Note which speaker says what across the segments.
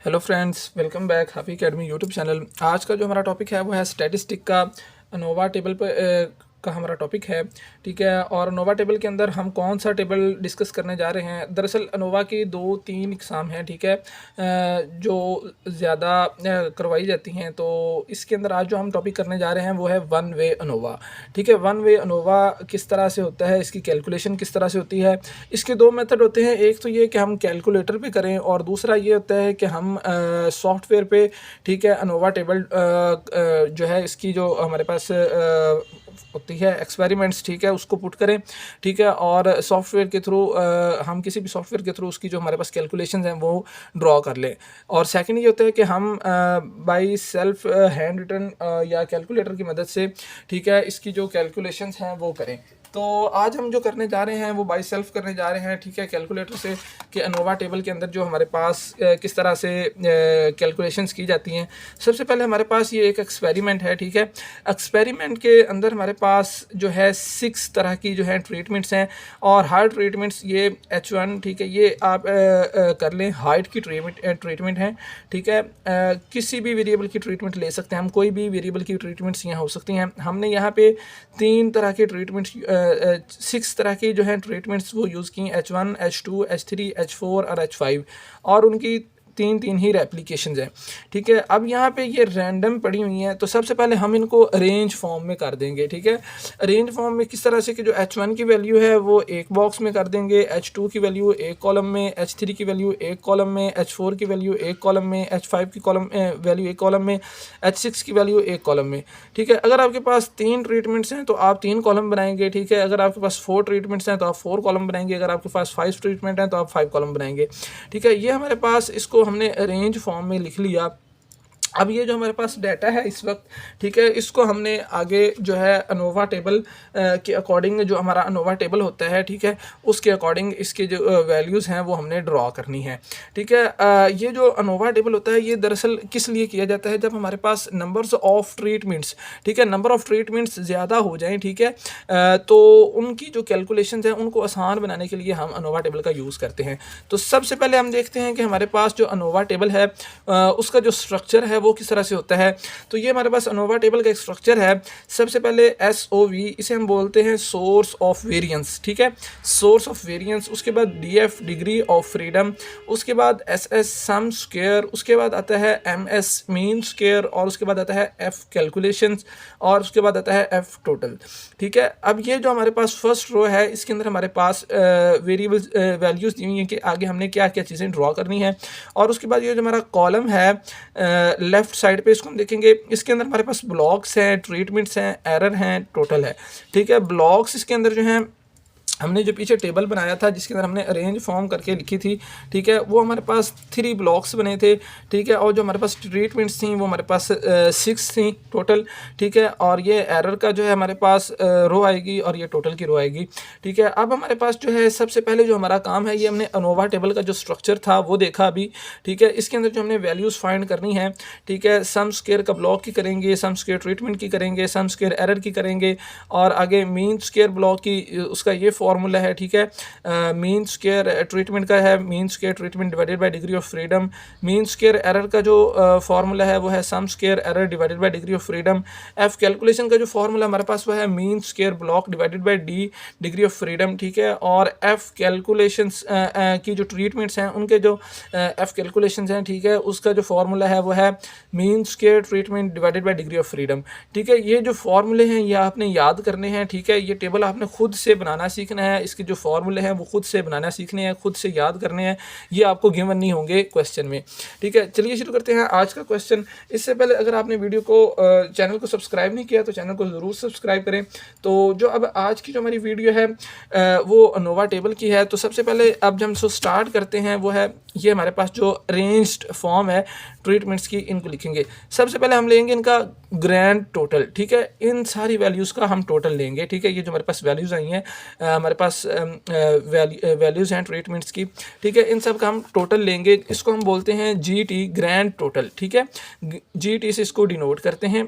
Speaker 1: Hello friends, welcome back happy academy YouTube channel. आज का जो हमारा टॉपिक है वो है स्टैटिस्टिक का अनोवा टेबल पर का हमारा टॉपिक है। ठीक है, और अनोवा टेबल के अंदर हम कौन सा टेबल डिस्कस करने जा रहे हैं। दरअसल अनोवा की 2-3 इकसाम हैं, ठीक है, जो ज़्यादा करवाई जाती हैं। तो इसके अंदर आज जो हम टॉपिक करने जा रहे हैं वो है वन वे अनोवा। ठीक है, वन वे अनोवा किस तरह से होता है, इसकी कैलकुलेशन किस तरह से होती है। इसके दो मेथड होते हैं, एक तो ये कि हम कैलकुलेटर पे करें और दूसरा ये होता है कि हम सॉफ्टवेयर पे, ठीक है, अनोवा टेबल जो है इसकी जो हमारे पास होती है एक्सपेरिमेंट्स, ठीक है, उसको पुट करें। ठीक है, और सॉफ्टवेयर के थ्रू हम किसी भी सॉफ्टवेयर के थ्रू उसकी जो हमारे पास कैलकुलेशंस हैं वो ड्रॉ कर लें। और सेकंड ये होता है कि हम बाय सेल्फ हैंड रिटन या कैलकुलेटर की मदद से, ठीक है, इसकी जो कैलकुलेशंस हैं वो करें। तो आज हम जो करने जा रहे हैं वो बाय सेल्फ करने जा रहे हैं, ठीक है, कैलकुलेटर से, कि अनोवा टेबल के अंदर जो हमारे पास किस तरह से कैलकुलेशंस की जाती हैं। सबसे पहले हमारे पास ये एक एक्सपेरिमेंट है, ठीक है। एक्सपेरिमेंट के अंदर हमारे पास जो है 6 तरह की जो है ट्रीटमेंट्स हैं, और हर ट्रीटमेंट्स ये H1, ठीक है, ये आप कर लें, हाइट की ट्रीटमेंट है, ठीक है। किसी भी वेरिएबल की ट्रीटमेंट ले सकते हैं हम, कोई भी वेरिएबल की ट्रीटमेंट्स यहाँ हो सकती हैं। हमने यहाँ पे 3 तरह के ट्रीटमेंट्स 6 तरह की जो है ट्रीटमेंट्स वो यूज़ की, H1, H2, H3, H4 और H5, और उनकी तीन ही रेप्लिकेशंस हैं। ठीक है, अब यहाँ पे ये रैंडम पड़ी हुई हैं, तो सबसे पहले हम इनको अरेंज फॉर्म में कर देंगे। ठीक है, अरेंज फॉर्म में किस तरह से कि जो H1 की वैल्यू है वो एक बॉक्स में कर देंगे, H2 की वैल्यू एक कॉलम में, H3 की वैल्यू एक कॉलम में, H4 की वैल्यू एक कॉलम में, H5 की वैल्यू एक कॉलम में, H6 की वैल्यू एक कॉलम में। ठीक है, अगर आपके पास 3 ट्रीटमेंट्स हैं तो आप 3 कॉलम बनाएंगे। ठीक है, अगर आपके पास 4 ट्रीटमेंट्स हैं तो आप 4 कॉलम बनाएंगे, अगर आपके पास 5 ट्रीटमेंट हैं तो आप 5 कॉलम बनाएंगे। ठीक है, ये हमारे पास, इसको हमने अरेंज फॉर्म में लिख लिया। अब ये जो हमारे पास डाटा है इस वक्त, ठीक है, इसको हमने आगे जो है अनोवा टेबल के अकॉर्डिंग, जो हमारा अनोवा टेबल होता है, ठीक है, उसके अकॉर्डिंग इसके जो वैल्यूज़ हैं वो हमने ड्रॉ करनी है। ठीक है, ये जो अनोवा टेबल होता है ये दरअसल किस लिए किया जाता है, जब हमारे पास नंबर्स ऑफ ट्रीटमेंट्स, ठीक है, नंबर ऑफ ट्रीटमेंट्स ज़्यादा हो जाएँ, ठीक है, तो उनकी जो कैलकुलेशन हैं उनको आसान बनाने के लिए हम अनोवा टेबल का यूज़ करते हैं। तो सबसे पहले हम देखते हैं कि हमारे पास जो अनोवा टेबल है उसका जो स्ट्रक्चर है वो किस तरह से होता है। तो ये हमारे पास अनोवा टेबल का एक स्ट्रक्चर है। सबसे पहले SOV, इसे हम बोलते हैं सोर्स ऑफ वेरिएंस। ठीक है, सोर्स ऑफ वेरिएंस, उसके बाद DF डिग्री ऑफ फ्रीडम, उसके बाद SS सम स्क्वायर, उसके बाद आता है MS मीन स्क्वायर, और उसके बाद आता है F कैलकुलेशंस, और उसके बाद आता है F टोटल। ठीक है, अब ये जो हमारे पास फर्स्ट रो है इसके अंदर हमारे पास वेरिएबल्स वैल्यूज़ दी हुई हैं कि आगे हमने क्या क्या चीज़ें ड्रॉ करनी है। और उसके बाद ये जो हमारा कॉलम है लेफ्ट साइड पे, इसको हम देखेंगे, इसके अंदर हमारे पास ब्लॉक्स हैं, ट्रीटमेंट्स हैं, एरर हैं, टोटल है। ठीक है, ब्लॉक्स इसके अंदर जो हैं, हमने जो पीछे टेबल बनाया था जिसके अंदर हमने अरेंज फॉर्म करके लिखी थी, ठीक है, वो हमारे पास 3 ब्लॉक्स बने थे। ठीक है, और जो हमारे पास ट्रीटमेंट्स थी वो हमारे पास 6 थी टोटल। ठीक है, और ये एरर का जो है हमारे पास रो आएगी, और ये टोटल की रो आएगी। ठीक है, अब हमारे पास जो है सबसे पहले जो हमारा काम है, ये हमने अनोवा टेबल का जो स्ट्रक्चर था वो देखा अभी। ठीक है, इसके अंदर जो हमने वैल्यूज़ फाइंड करनी है, ठीक है, सम स्क्वायर का ब्लॉक की करेंगे, सम स्क्वायर ट्रीटमेंट की करेंगे, सम स्क्वायर एरर की करेंगे, और आगे मीन स्क्वायर ब्लॉक की, उसका ये फॉर्मूला है। ठीक है, मीन स्क्वायर ट्रीटमेंट का है mean square treatment divided by degree of freedom. Mean square error का जो फॉर्मूला है वो है sum square error divided by degree of freedom. F calculation का जो फॉर्मूला हमारे पास वो है mean square block divided by D degree of freedom. ठीक है, और एफ कैलकुलेशंस की जो ट्रीटमेंट्स हैं उनके जो एफ कैलकुलेशंस हैं, ठीक है, उसका जो फॉर्मूला है वो है mean square treatment divided by degree of freedom. ठीक है, ये जो फॉर्मूले हैं ये आपने याद करने हैं। ठीक है, ये टेबल आपने खुद से बनाना सीखना है, इसके जो फॉर्मूले हैं वो खुद से बनाना सीखने हैं, खुद से याद करने हैं, ये आपको गिवन नहीं होंगे क्वेश्चन में। ठीक है, चलिए शुरू करते हैं आज का क्वेश्चन। इससे पहले अगर आपने वीडियो को चैनल को सब्सक्राइब नहीं किया तो चैनल को ज़रूर सब्सक्राइब करें। तो जो अब आज की जो हमारी वीडियो है वो अनोवा टेबल की है। तो सबसे पहले अब जब हम सो स्टार्ट करते हैं वो है, ये हमारे पास जो अरेंज्ड फॉर्म है ट्रीटमेंट्स की, इनको लिखेंगे। सबसे पहले हम लेंगे इनका ग्रैंड टोटल। ठीक है, इन सारी वैल्यूज़ का हम टोटल लेंगे। ठीक है, ये जो हमारे पास वैल्यूज़ आई हैं, हमारे पास वैल्यूज़ हैं ट्रीटमेंट्स की। ठीक है, इन सब का हम टोटल लेंगे, इसको हम बोलते हैं GT ग्रैंड टोटल। ठीक है, GT से इसको डिनोट करते हैं।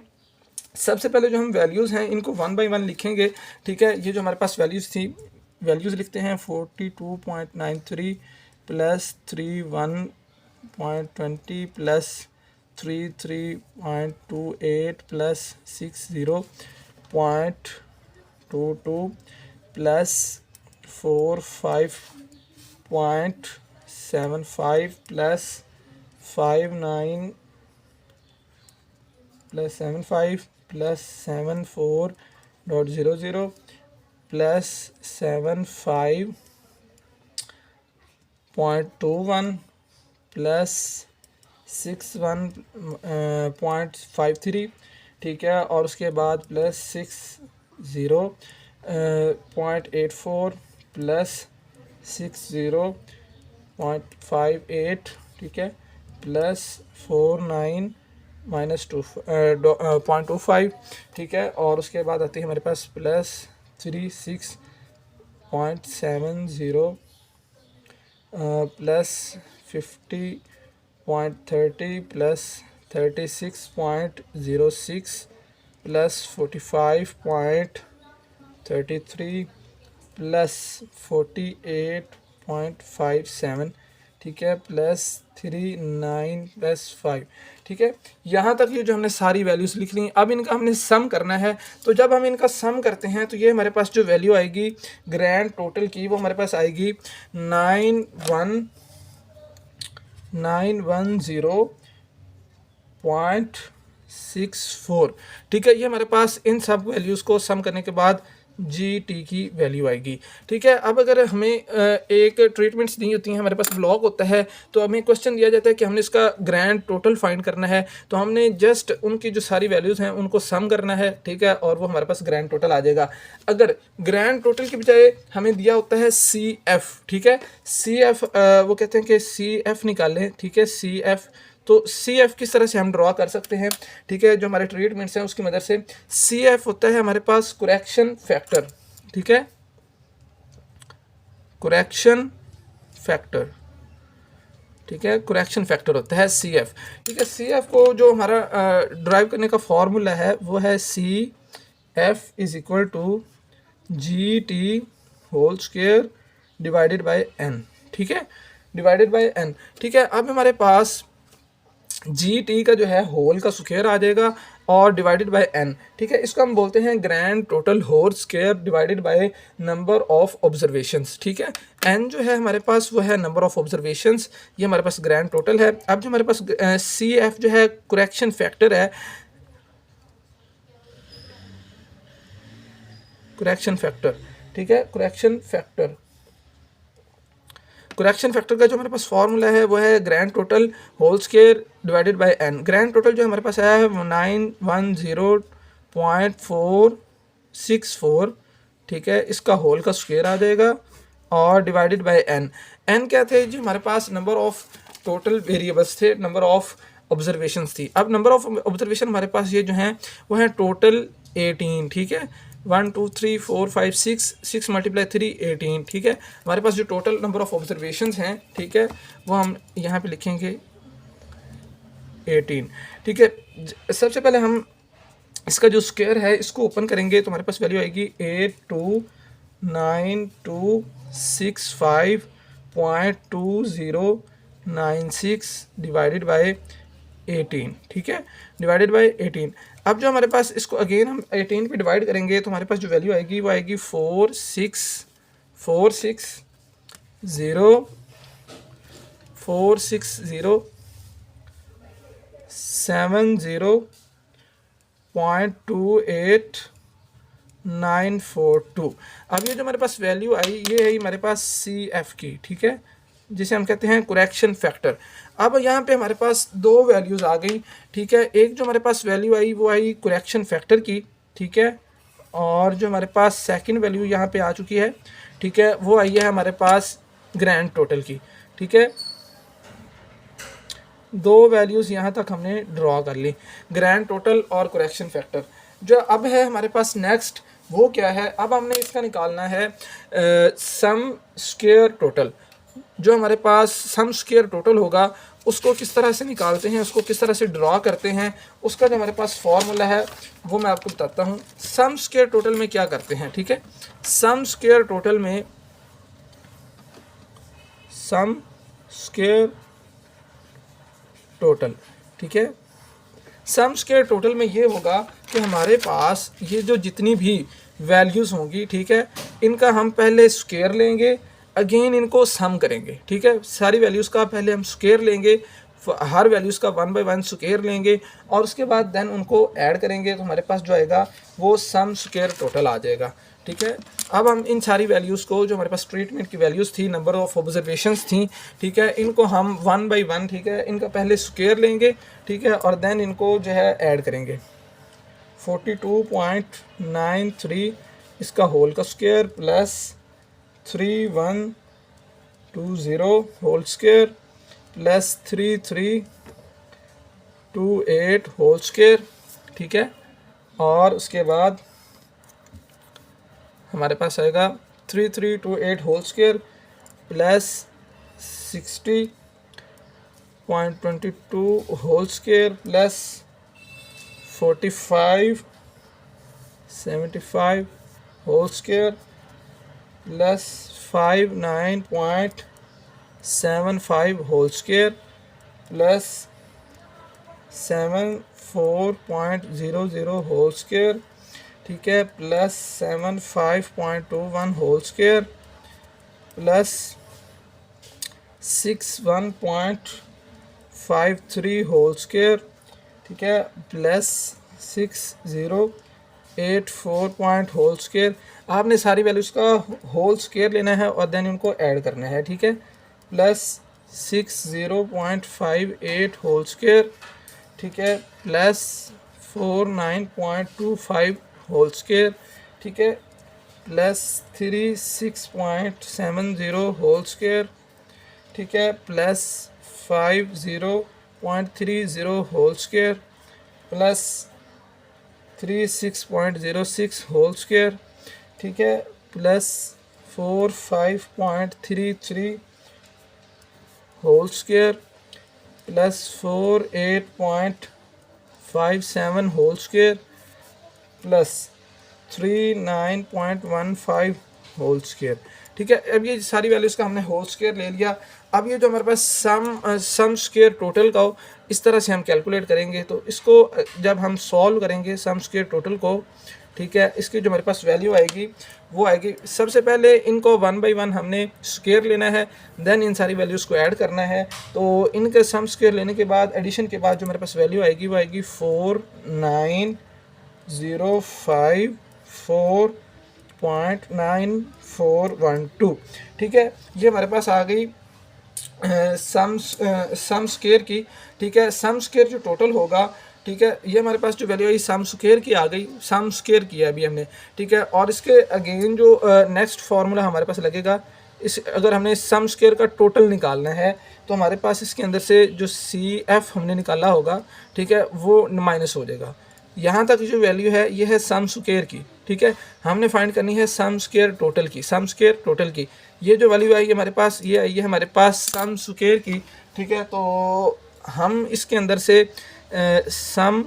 Speaker 1: सबसे पहले जो हम वैल्यूज़ हैं इनको 1 बाय 1 लिखेंगे। ठीक है, ये जो हमारे पास वैल्यूज़ थी, वैल्यूज़ लिखते हैं 42.93 + 3 0.20 plus 33.28 plus 60.22 plus 45.75 plus 59 plus 75 plus 74.00 plus 75.21 plus 61.53, ठीक है, और उसके बाद प्लस 60.84 प्लस 60.58, ठीक है, प्लस 49 माइनस 2.25, ठीक है, और उसके बाद आती है हमारे पास plus 36.70 plus 50.30 plus 36.06 plus 45.33 plus 48.57, ठीक है, प्लस 39 प्लस 5, ठीक है। यहाँ तक ये जो हमने सारी वैल्यूज़ लिख ली। अब इनका हमने सम करना है, तो जब हम इनका सम करते हैं तो ये हमारे पास जो वैल्यू आएगी ग्रैंड टोटल की, वो हमारे पास आएगी 9110.64, ठीक है। ये हमारे पास इन सब वैल्यूज़ को सम करने के बाद GT की वैल्यू आएगी, ठीक है। अब अगर हमें एक ट्रीटमेंट्स दी होती हैं, हमारे पास ब्लॉक होता है, तो हमें क्वेश्चन दिया जाता है कि हमने इसका ग्रैंड टोटल फाइंड करना है, तो हमने जस्ट उनकी जो सारी वैल्यूज़ हैं उनको सम करना है, ठीक है, और वो हमारे पास ग्रैंड टोटल आ जाएगा। अगर ग्रैंड टोटल की बजाय हमें दिया होता है CF, ठीक है, CF वो कहते हैं कि CF निकालें, ठीक है, CF, तो CF किस तरह से हम ड्रॉ कर सकते हैं, ठीक है, जो हमारे ट्रीटमेंट्स हैं उसकी मदद से। CF होता है हमारे पास करेक्शन फैक्टर, ठीक है, करेक्शन फैक्टर, ठीक है, करेक्शन फैक्टर होता है CF, ठीक है। CF को जो हमारा ड्राइव करने का फॉर्मूला है वो है CF is equal to GT whole square divided by N, ठीक है, डिवाइडेड बाय N, ठीक है। अब हमारे पास GT का जो है होल का स्क्वायर आ जाएगा और डिवाइडेड बाय N, ठीक है, इसको हम बोलते हैं grand total whole square divided by number of observations, ठीक है। N जो है हमारे पास वो है नंबर ऑफ ऑब्जर्वेशंस, ये हमारे पास ग्रैंड टोटल है। अब जो हमारे पास CF जो है करेक्शन फैक्टर है, करेक्शन फैक्टर, ठीक है, करेक्शन फैक्टर, करेक्शन फैक्टर का जो हमारे पास फॉर्मूला है वो है grand total whole square divided by N। Grand total जो हमारे पास आया है 910.464, ठीक है, इसका होल का स्क्वायर आ जाएगा और डिवाइडेड बाय N। N क्या थे जी, हमारे पास नंबर ऑफ टोटल वेरिएबल्स थे, नंबर ऑफ ऑब्जर्वेशंस थी। अब नंबर ऑफ ऑब्जर्वेशन हमारे पास ये जो हैं वो हैं टोटल 18, ठीक है, 1 2 3 4 5 6 मल्टीप्लाई 3 18, ठीक है। हमारे पास जो टोटल नंबर ऑफ ऑब्जर्वेशंस हैं, ठीक है, वो हम यहाँ पे लिखेंगे 18, ठीक है। सबसे पहले हम इसका जो स्क्वायर है इसको ओपन करेंगे तो हमारे पास वैल्यू आएगी 829265.2096 डिवाइडेड बाय 18, ठीक है, डिवाइडेड बाय 18। अब जो हमारे पास इसको अगेन हम 18 पे डिवाइड करेंगे तो हमारे पास जो वैल्यू आएगी वो आएगी 460,460.28942। अब ये जो हमारे पास वैल्यू आई ये है हमारे पास CF की, ठीक है, जिसे हम कहते हैं करेक्शन फैक्टर। अब यहाँ पे हमारे पास दो वैल्यूज़ आ गई, ठीक है, एक जो हमारे पास वैल्यू आई वो आई करेक्शन फैक्टर की, ठीक है, और जो हमारे पास सेकंड वैल्यू यहाँ पे आ चुकी है, ठीक है, वो आई है हमारे पास ग्रैंड टोटल की, ठीक है। दो वैल्यूज़ यहाँ तक हमने ड्रॉ कर ली, ग्रैंड टोटल और करेक्शन फैक्टर। जो अब है हमारे पास नेक्स्ट वो क्या है, अब हमने इसका निकालना है सम स्क्वायर टोटल। जो हमारे पास सम स्क्वायर टोटल होगा उसको किस तरह से निकालते हैं, उसको किस तरह से ड्रॉ करते हैं, उसका जो हमारे पास फॉर्मूला है वो मैं आपको बताता हूँ। सम स्क्वायर टोटल में क्या करते हैं, ठीक है, सम स्क्वायर टोटल में सम स्क्वायर टोटल, ठीक है। सम स्क्वायर टोटल में ये होगा कि हमारे पास ये जो जितनी भी वैल्यूज़ होंगी, ठीक है, इनका हम पहले स्क्वायर लेंगे, अगेन इनको सम करेंगे, ठीक है। सारी वैल्यूज़ का पहले हम स्क्वायर लेंगे, हर वैल्यूज़ का 1 बाय 1 स्क्वायर लेंगे और उसके बाद देन उनको ऐड करेंगे, तो हमारे पास जो आएगा वो सम स्क्वायर टोटल आ जाएगा, ठीक है। अब हम इन सारी वैल्यूज़ को, जो हमारे पास ट्रीटमेंट की वैल्यूज़ थी, नंबर ऑफ ऑब्जर्वेशंस थी, ठीक है, इनको हम 1 बाय 1, ठीक है, इनका पहले स्क्वायर लेंगे, ठीक है, और देन इनको जो है ऐड करेंगे। 42.93 इसका होल का square plus 3120 whole square plus 3328 whole square, ठीक है। और उसके बाद हमारे पास आएगा 3328 whole square plus 60.22 whole square plus 4575 whole square plus 59.75 whole square plus 74.00 whole square, ठीक है, plus 75.21 whole square plus 61.53 whole square, ठीक है, प्लस 6084 होल स्क्वायर। आपने सारी वैल्यूज़ का होल स्क्वायर लेना है और देन उनको ऐड करना है, ठीक है, प्लस 60.58 होल स्क्वायर, ठीक है, प्लस 49.25 होल स्क्वायर, ठीक है, प्लस 36.70 होल स्क्वायर, ठीक है, plus 50.30 whole square plus 36.06 whole square, ठीक है, plus 45.33 whole square plus 48.57 whole square plus 39.15 whole square, ठीक है। अब ये सारी वैल्यूज़ का हमने होल स्क्वायर ले लिया। अब ये जो हमारे पास सम स्क्वायर टोटल का हो, इस तरह से हम कैलकुलेट करेंगे। तो इसको जब हम सॉल्व करेंगे सम स्क्वायर टोटल को, ठीक है, इसकी जो हमारे पास वैल्यू आएगी वो आएगी, सबसे पहले इनको 1 बाय 1 हमने स्क्वायर लेना है, देन इन सारी वैल्यूज़ को ऐड करना है। तो इनके सम स्क्वायर लेने के बाद, एडिशन के बाद जो हमारे पास वैल्यू आएगी वो आएगी 4905.9412, ठीक है। ये हमारे पास आ गई सम स्क्वायर की, ठीक है। सम स्क्वायर जो टोटल होगा, ठीक है, ये हमारे पास जो वैल्यू आई सम स्क्वायर की आ गई, सम स्क्वायर किया अभी हमने, ठीक है। और इसके अगेन जो नेक्स्ट फार्मूला हमारे पास लगेगा, इस अगर हमने सम स्क्वायर का टोटल निकालना है तो हमारे पास इसके अंदर से जो CF हमने निकाला होगा, ठीक है, वो माइनस हो जाएगा। यहाँ तक जो वैल्यू है ये है सम स्क्वायर की, ठीक है। हमने फाइंड करनी है सम स्क्वायर टोटल की, सम स्क्वायर टोटल की। ये जो वैल्यू आई हमारे पास, ये आई है हमारे पास सम स्क्वायर की, ठीक है। तो हम इसके अंदर से सम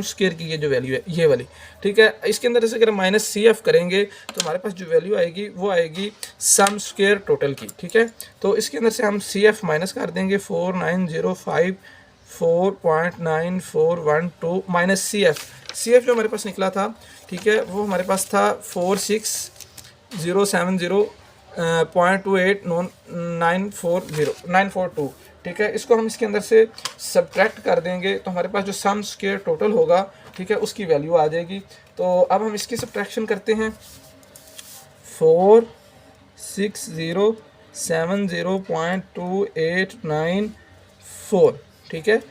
Speaker 1: स्क्वायर की ये जो वैल्यू है ये वाली, ठीक है, इसके अंदर से अगर माइनस CF करेंगे तो हमारे पास जो वैल्यू आएगी वो आएगी सम स्क्वायर टोटल की, ठीक है। तो इसके अंदर से हम CF माइनस कर देंगे 4905.9412 माइनस CF जो हमारे पास निकला था, ठीक है, वो हमारे पास था 46070.28940942, ठीक है। इसको हम इसके अंदर से सब्ट्रैक्ट कर देंगे तो हमारे पास जो सम स्क्वायर टोटल होगा, ठीक है, उसकी वैल्यू आ जाएगी। तो अब हम इसकी सब्ट्रैक्शन करते हैं, 46070.2894, ठीक है।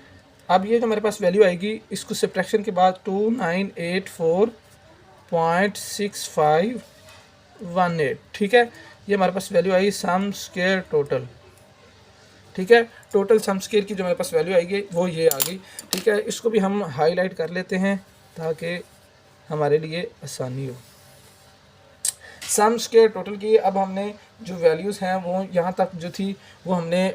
Speaker 1: अब ये जो हमारे पास वैल्यू आएगी, इसको सब्ट्रैक्शन के बाद 2984.6518, ठीक है, ये हमारे पास वैल्यू आई सम स्क्वायर टोटल, ठीक है। टोटल सम स्क्वायर की जो हमारे पास वैल्यू आएगी वो ये आ गई, ठीक है। इसको भी हम हाईलाइट कर लेते हैं ताकि हमारे लिए आसानी हो। सम स्क्वायर टोटल की अब हमने जो वैल्यूज़ हैं वो यहाँ तक जो थी वो हमने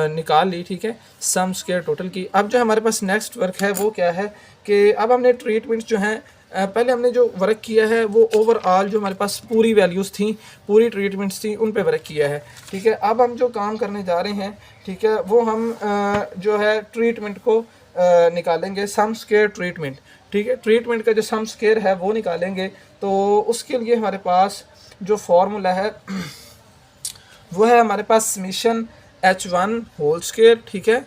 Speaker 1: निकाल ली, ठीक है, सम स्क्वायर टोटल की। अब जो हमारे पास नेक्स्ट वर्क है वो क्या है कि अब हमने ट्रीटमेंट्स जो हैं पहले हमने जो वर्क किया है वो ओवरऑल जो हमारे पास पूरी वैल्यूज़ थी, पूरी ट्रीटमेंट्स थी, उन पे वर्क किया है। ठीक है, अब हम जो काम करने जा रहे हैं, ठीक है, वो हम जो है ट्रीटमेंट को निकालेंगे, सम स्क्वायर ट्रीटमेंट। ठीक है, ट्रीटमेंट का जो सम स्क्वायर है वो निकालेंगे। तो उसके लिए हमारे पास जो फार्मूला है वो है हमारे पास समीशन h1 होल स्क्वायर। ठीक है,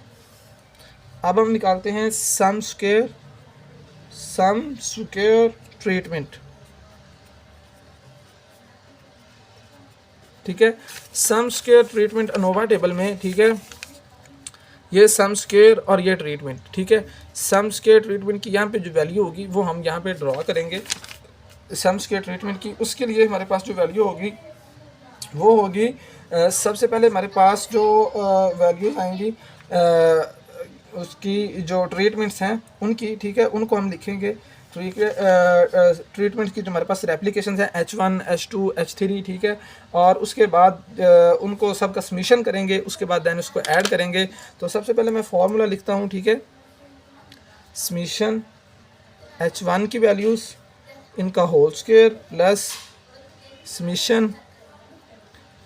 Speaker 1: अब हम निकालते हैं सम स्क्वायर ट्रीटमेंट। ठीक है, sum square treatment ANOVA table में। ठीक है, ये सम स्क्वायर और ये ट्रीटमेंट। ठीक है, सम स्क्वायर ट्रीटमेंट की यहाँ पे जो वैल्यू होगी वो हम यहाँ पे ड्रॉ करेंगे सम स्क्वायर ट्रीटमेंट की। उसके लिए हमारे पास जो वैल्यू होगी वो होगी सबसे पहले हमारे पास जो वैल्यूज आएंगी उसकी जो ट्रीटमेंट्स हैं उनकी। ठीक है, उनको हम लिखेंगे। ठीक है, ट्रीटमेंट की जो हमारे पास रेप्लिकेशंस हैं H1 H2 H3। ठीक है, और उसके बाद उनको सब का समीशन करेंगे, उसके बाद देन उसको ऐड करेंगे। तो सबसे पहले मैं फार्मूला लिखता हूँ। ठीक है, समीशन H1 की वैल्यूज़ इनका whole square plus summation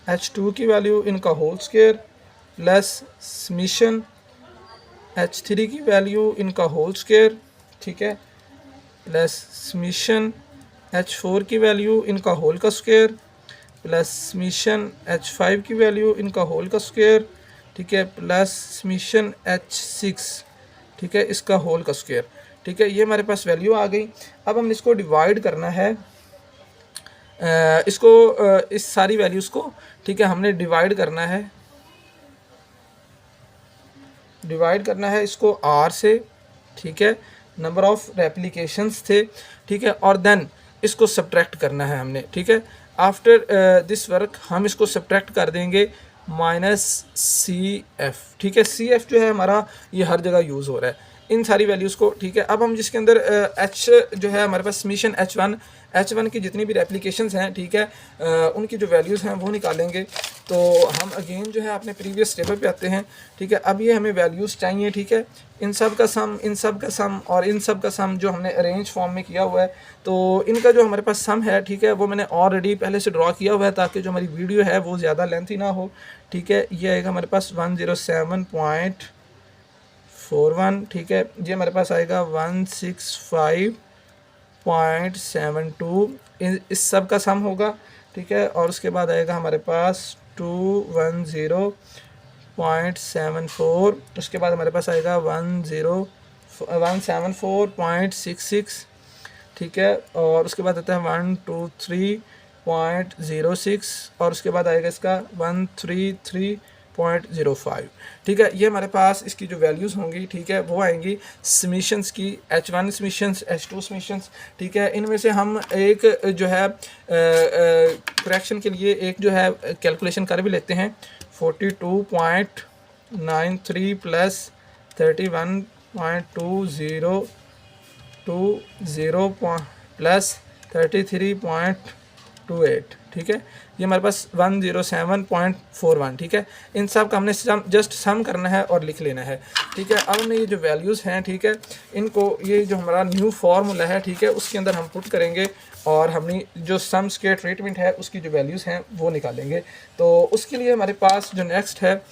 Speaker 1: H2 की वैल्यू इनका whole square plus summation H3 की वैल्यू इनका होल स्क्वायर। ठीक है, प्लस समीशन H4 की वैल्यू इनका होल का स्क्वायर प्लस समीशन H5 की वैल्यू इनका होल का स्क्वायर। ठीक है, प्लस समीशन H6। ठीक है, इसका होल का स्क्वायर। ठीक है, ये हमारे पास वैल्यू आ गई। अब हम इसको डिवाइड करना है, इस सारी वैल्यूज़ को। ठीक है, हमने डिवाइड करना है इसको R से। ठीक है, नंबर ऑफ रेप्लिकेशंस थे। ठीक है, और देन इसको सब्ट्रैक्ट करना है हमने। ठीक है, आफ्टर दिस वर्क हम इसको सब्ट्रैक्ट कर देंगे -CF। ठीक है, CF जो है हमारा ये हर जगह यूज़ हो रहा है इन सारी वैल्यूज़ को। ठीक है, अब हम जिसके अंदर H जो है हमारे पास समीशन H1 की जितनी भी रेप्लिकेशंस हैं, ठीक है, उनकी जो वैल्यूज़ हैं वो निकालेंगे। तो हम अगेन जो है अपने प्रीवियस टेबल पे आते हैं। ठीक है, अब ये हमें वैल्यूज़ चाहिए। ठीक है, इन सब का सम और इन सब का सम जो हमने अरेंज फॉर्म में किया हुआ है, तो इनका जो हमारे पास सम है, ठीक है, वो मैंने ऑलरेडी पहले से ड्रॉ किया हुआ है ताकि जो हमारी वीडियो है वो ज़्यादा लेंथी ना हो। ठीक है, ये आएगा हमारे पास 107.41। ठीक है, ये हमारे पास आएगा 165.72 इस सब का सम होगा। ठीक है, और उसके बाद आएगा हमारे पास 210.74। उसके बाद हमारे पास आएगा 174.66। ठीक है, और उसके बाद आता है 123.06 और उसके बाद आएगा इसका 133.05। ठीक है, ये हमारे पास इसकी जो वैल्यूज़ होंगी, ठीक है, वो आएंगी समीशंस की, H1 समीशंस, H2 समीशंस। ठीक है, इनमें से हम एक जो है करेक्शन के लिए एक जो है कैलकुलेशन कर भी लेते हैं। 42.93 प्लस 31.20 प्लस 33.28। ठीक है, ये हमारे पास 107.41। ठीक है, इन सब का हमने जस्ट सम करना है और लिख लेना है। ठीक है, अब हमने ये जो वैल्यूज़ हैं, ठीक है, इनको ये जो हमारा न्यू फार्मूला है, ठीक है, उसके अंदर हम पुट करेंगे और हमने जो सम स्क्वायर ट्रीटमेंट है उसकी जो वैल्यूज़ हैं वो निकालेंगे। तो उसके लिए हमारे पास जो नेक्स्ट है,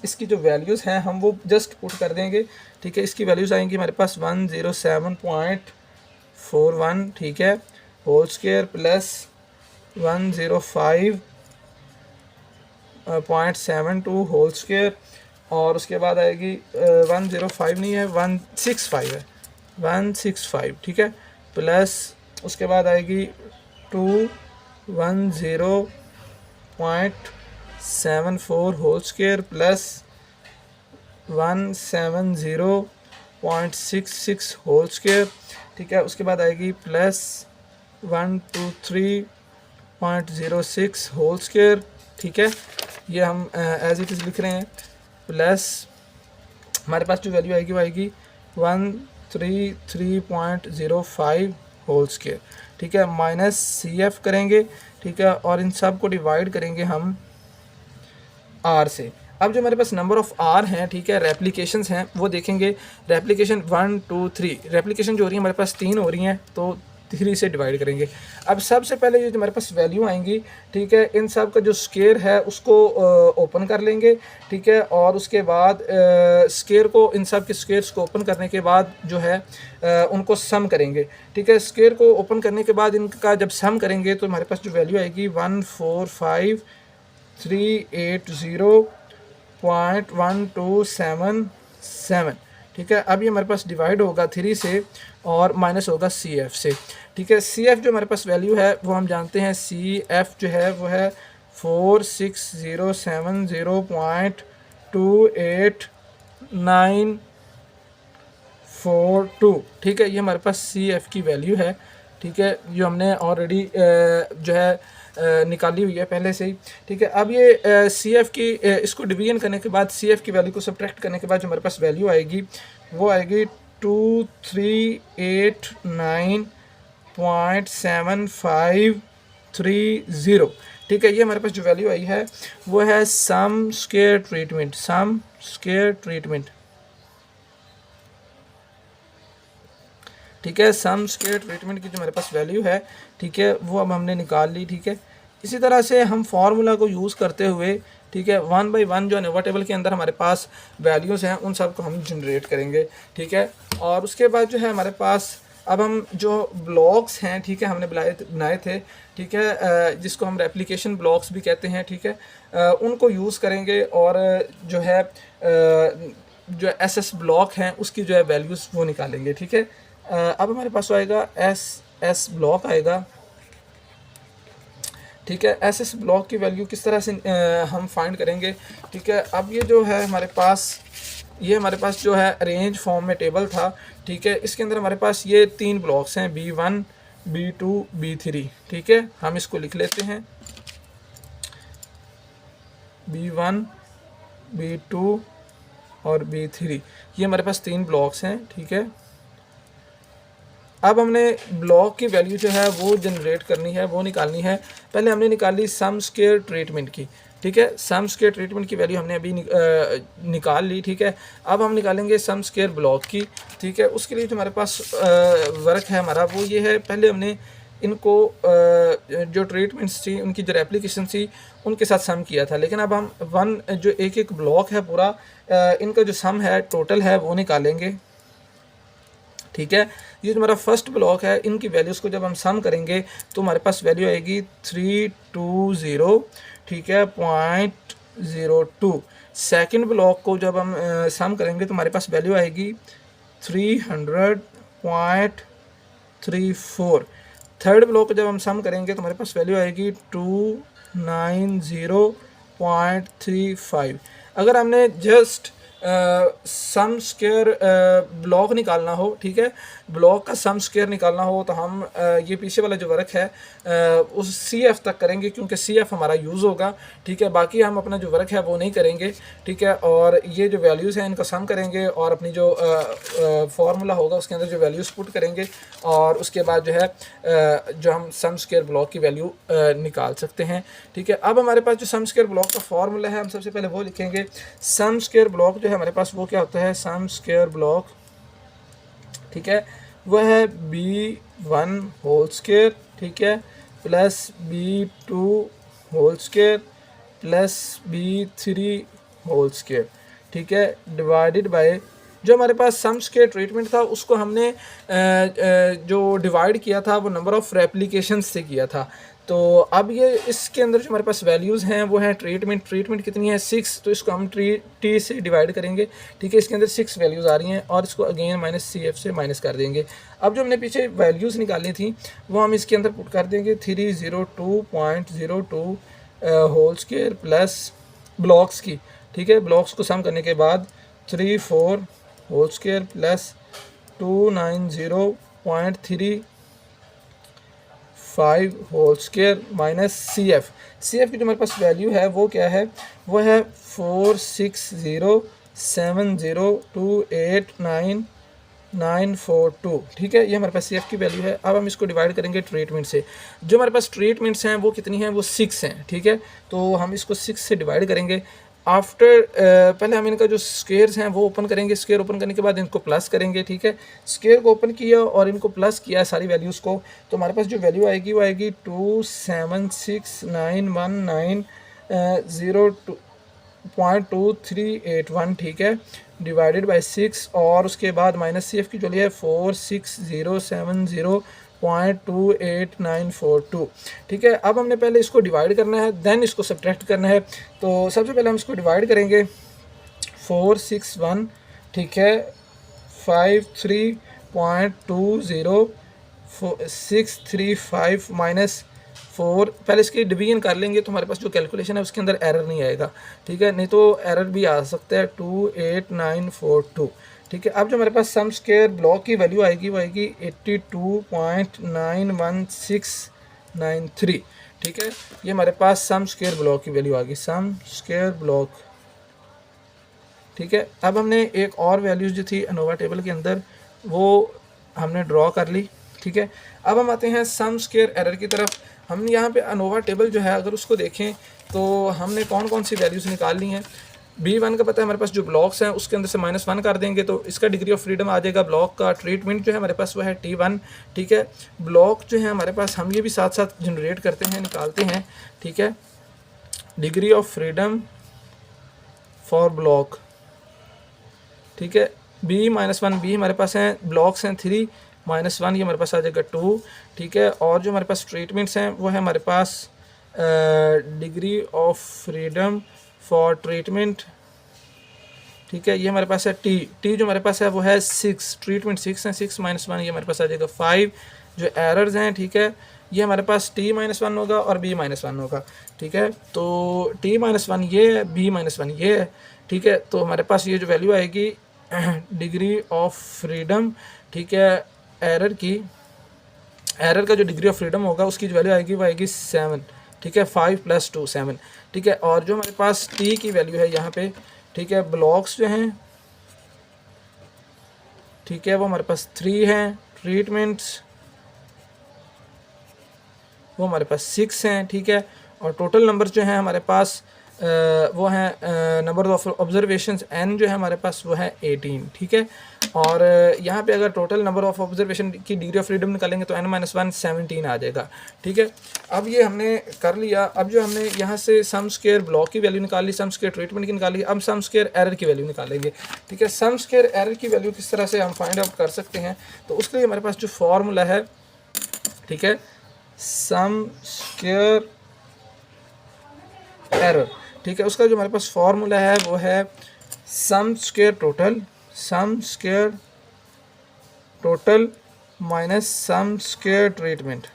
Speaker 1: इसकी जो वैल्यूज़ हैं हम वो जस्ट पुट कर देंगे। ठीक है, इसकी वैल्यूज़ आएंगी हमारे पास 107.41। ठीक है, whole square plus 105.72 whole square और उसके बाद आएगी 105 नहीं है, 165 है, 165। ठीक है, प्लस उसके बाद आएगी 210.74 whole square plus 170.66 whole square. ठीक है, उसके बाद आएगी प्लस 123.06 होल स्क्वायर। ठीक है, ये हम एज इट इज़ लिख रहे हैं। प्लस हमारे पास जो वैल्यू आएगी वो आएगी 133.05 होल स्क्वायर। ठीक है, माइनस CF करेंगे। ठीक है, और इन सब को डिवाइड करेंगे हम R से। अब जो हमारे पास नंबर ऑफ़ आर हैं, ठीक है, रेप्लिकेशंस हैं, वो देखेंगे। रेप्लिकेशन 1 2 3 रेप्लिकेशन जो हो रही है हमारे पास 3 हो रही हैं, तो 3 से डिवाइड करेंगे। अब सबसे पहले जो हमारे पास वैल्यू आएंगी, ठीक है, इन सब का जो स्केयर है उसको ओपन कर लेंगे, ठीक है, और उसके बाद स्केयर को, इन सब के स्केयर्स को ओपन करने के बाद जो है उनको सम करेंगे, ठीक है। स्केयर को ओपन करने के बाद इनका जब सम करेंगे तो हमारे पास जो वैल्यू आएगी 145,380.1277, ठीक है। अब ये हमारे पास डिवाइड होगा 3 से और माइनस होगा सी एफ से, ठीक है। सी एफ जो हमारे पास वैल्यू है वो हम जानते हैं, सी एफ जो है वो है 4607.28942, ठीक है। ये हमारे पास सी एफ की वैल्यू है, ठीक है, जो हमने ऑलरेडी जो है निकाली हुई है पहले से ही, ठीक है। अब ये सी एफ की इसको डिवीजन करने के बाद सी एफ की वैल्यू को सब्ट्रैक्ट करने के बाद जो हमारे पास वैल्यू आएगी वो आएगी 2389.7530, ठीक है। ये हमारे पास जो वैल्यू आई है वो है सम स्क्वायर ट्रीटमेंट, सम स्क्वायर ट्रीटमेंट, ठीक है। सम स्क्वायर ट्रीटमेंट की जो हमारे पास वैल्यू है, ठीक है, वो अब हमने निकाल ली, ठीक है। इसी तरह से हम फार्मूला को यूज़ करते हुए, ठीक है, 1 बाई 1 जो अनोवा टेबल के अंदर हमारे पास वैल्यूज़ हैं उन सब को हम जनरेट करेंगे, ठीक है। और उसके बाद जो है हमारे पास अब हम जो ब्लॉक्स हैं, ठीक है, हमने बनाए थे, ठीक है, जिसको हम रेप्लिकेशन ब्लॉक्स भी कहते हैं, ठीक है, उनको यूज़ करेंगे और जो है जो एस एस ब्लॉक हैं उसकी जो है वैल्यूज़ वो निकालेंगे, ठीक है। अब हमारे पास आएगा एस एस ब्लॉक आएगा, ठीक है। एस एस ब्लॉक की वैल्यू किस तरह से हम फाइंड करेंगे, ठीक है। अब ये जो है हमारे पास, ये हमारे पास जो है अरेंज फॉर्म में टेबल था, ठीक है। इसके अंदर हमारे पास ये 3 ब्लॉक्स हैं, B1 B2 B3, ठीक है। हम इसको लिख लेते हैं, B1 B2 और B3, ये हमारे पास 3 ब्लॉक्स हैं, ठीक है। अब हमने ब्लॉक की वैल्यू जो है वो जनरेट करनी है, वो निकालनी है। पहले हमने निकाली सम स्क्वायर ट्रीटमेंट की, ठीक है। सम स्क्वायर ट्रीटमेंट की वैल्यू हमने अभी निकाल ली, ठीक है। अब हम निकालेंगे सम स्क्वायर ब्लॉक की, ठीक है। उसके लिए जो हमारे पास वर्क है हमारा वो ये है, पहले हमने इनको जो ट्रीटमेंट्स थी उनकी जो रेप्लिकेशन थी उनके साथ सम किया था, लेकिन अब हम जो एक ब्लॉक है पूरा, इनका जो सम है टोटल है वो निकालेंगे, ठीक है। ये जो हमारा फर्स्ट ब्लॉक है इनकी वैल्यूज़ को जब हम सम करेंगे तो हमारे पास वैल्यू आएगी 320, ठीक है, .02। सेकंड ब्लॉक को जब हम सम करेंगे तो हमारे पास वैल्यू आएगी 300.34। थर्ड ब्लॉक को जब हम सम करेंगे तो हमारे पास वैल्यू आएगी 290.35। अगर हमने जस्ट सम स्क्वायर ब्लॉक निकालना हो, ठीक है, ब्लॉक का सम स्क्वायर निकालना हो तो हम ये पीछे वाला जो वर्क है उस सी एफ तक करेंगे, क्योंकि सी एफ हमारा यूज़ होगा, ठीक है। बाकी हम अपना जो वर्क है वो नहीं करेंगे, ठीक है। और ये जो वैल्यूज़ हैं इनका सम करेंगे और अपनी जो फार्मूला होगा उसके अंदर जो वैल्यूज़ पुट करेंगे और उसके बाद जो है जो हम सम स्क्वायर ब्लॉक की वैल्यू निकाल सकते हैं, ठीक है। अब हमारे पास जो सम स्क्वायर ब्लॉक का फार्मूला है हम सबसे पहले वो लिखेंगे। सम स्क्वायर ब्लॉक जो है हमारे पास वो क्या होता है, सम स्क्वायर ब्लॉक, ठीक है, वह है B1 होल स्क्वायर, ठीक है, plus B2 whole square plus B3 whole square, ठीक है, डिवाइडेड बाय जो हमारे पास सम स्क्वायर ट्रीटमेंट था उसको हमने जो डिवाइड किया था वो नंबर ऑफ़ रेप्लिकेशंस से किया था। तो अब ये इसके अंदर जो हमारे पास वैल्यूज़ हैं वो हैं ट्रीटमेंट कितनी है 6, तो इसको हम टी से डिवाइड करेंगे, ठीक है। इसके अंदर 6 वैल्यूज़ आ रही हैं और इसको अगेन माइनस सी एफ से माइनस कर देंगे। अब जो हमने पीछे वैल्यूज़ निकालनी थी वो हम इसके अंदर पुट कर देंगे 302.02 होल स्क्वायर प्लस ब्लॉक्स की, ठीक है, ब्लॉक्स को सम करने के बाद 34 whole square plus 290.35 whole square minus C F की जो हमारे पास वैल्यू है वो क्या है, वो है 46070289942, ठीक है। ये हमारे पास सी एफ की वैल्यू है। अब हम इसको डिवाइड करेंगे ट्रीटमेंट से। जो हमारे पास ट्रीटमेंट्स हैं वो कितनी हैं, वो 6 हैं, ठीक है। तो हम इसको 6 से डिवाइड करेंगे। आफ्टर पहले हम इनका जो स्क्वेयर्स हैं वो ओपन करेंगे, स्क्वेयर ओपन करने के बाद इनको प्लस करेंगे, ठीक है। स्क्वेयर को ओपन किया और इनको प्लस किया सारी वैल्यूज़ को, तो हमारे पास जो वैल्यू आएगी वो आएगी 2769190.2381, ठीक है, डिवाइडेड बाय 6 और उसके बाद माइनस सी एफ की जो है 46070.28942, ठीक है। अब हमने पहले इसको डिवाइड करना है, देन इसको सब्ट्रैक्ट करना है। तो सबसे पहले हम इसको डिवाइड करेंगे 461, ठीक है, 53.20635 माइनस 4, पहले इसकी डिवीजन कर लेंगे तो हमारे पास जो कैलकुलेशन है उसके अंदर एरर नहीं आएगा, ठीक है, नहीं तो एरर भी आ सकता है 28942, ठीक है। अब जो हमारे पास सम स्क्वायर ब्लॉक की वैल्यू आएगी वो आएगी 82.91693, ठीक है। ये हमारे पास सम स्क्वायर ब्लॉक की वैल्यू आ गई, सम स्क्वायर ब्लॉक, ठीक है। अब हमने एक और वैल्यूज़ जो थी अनोवा टेबल के अंदर वो हमने ड्रॉ कर ली, ठीक है। अब हम आते हैं सम स्क्वायर एरर की तरफ। हम यहाँ पे अनोवा टेबल जो है अगर उसको देखें तो हमने कौन कौन सी वैल्यूज़ निकाल ली हैं। B1 का पता है हमारे पास जो ब्लॉक्स हैं उसके अंदर से -1 कर देंगे तो इसका डिग्री ऑफ फ्रीडम आ जाएगा। ब्लॉक का ट्रीटमेंट जो है हमारे पास वो है T1, ठीक है। ब्लॉक जो है हमारे पास हम ये भी साथ साथ जनरेट करते हैं, निकालते हैं, ठीक है, degree of freedom for block, ठीक है। B-1 B हमारे पास हैं, ब्लॉक्स हैं 3 -1 ये हमारे पास आ जाएगा 2, ठीक है। और जो हमारे पास ट्रीटमेंट्स हैं वो है हमारे पास degree of freedom for treatment, ठीक है, ये हमारे पास है T जो हमारे पास है वो है 6, ट्रीटमेंट 6 है, 6 -1 ये हमारे पास आ जाएगा 5। जो एरर्स हैं, ठीक है, ये हमारे पास T-1 होगा और B-1 होगा, ठीक है। तो T-1 ये है, B-1 ये है, ठीक है। तो हमारे पास ये जो वैल्यू आएगी डिग्री ऑफ फ्रीडम, ठीक है, एरर की, एरर का जो डिग्री ऑफ फ्रीडम होगा उसकी जो वैल्यू आएगी वो आएगी 7, ठीक है, 5 + 2 7, ठीक है। और जो हमारे पास T की वैल्यू है यहाँ पे, ठीक है, ब्लॉक्स जो हैं, ठीक है, वो हमारे पास 3 हैं, ट्रीटमेंट्स वो हमारे पास 6 हैं, ठीक है। और टोटल नंबर जो हैं हमारे पास वो हैं नंबर ऑफ ऑब्जर्वेशंस n जो है हमारे पास वो है 18, ठीक है। और यहाँ पे अगर टोटल नंबर ऑफ ऑब्जर्वेशन की डिग्री ऑफ फ्रीडम निकालेंगे तो n-1 17 आ जाएगा, ठीक है। अब ये हमने कर लिया। अब जो हमने यहाँ से सम स्क्वायर ब्लॉक की वैल्यू निकाल ली, सम स्क्वायर ट्रीटमेंट की निकाल ली, अब सम स्क्वायर एरर की वैल्यू निकालेंगे, ठीक है। सम स्क्वायर एरर की वैल्यू किस तरह से हम फाइंड आउट कर सकते हैं, तो उसके लिए हमारे पास जो फॉर्मूला है, ठीक है, सम स्क्वायर एरर, ठीक है, उसका जो हमारे पास फॉर्मूला है वो है sum square total minus sum square treatment,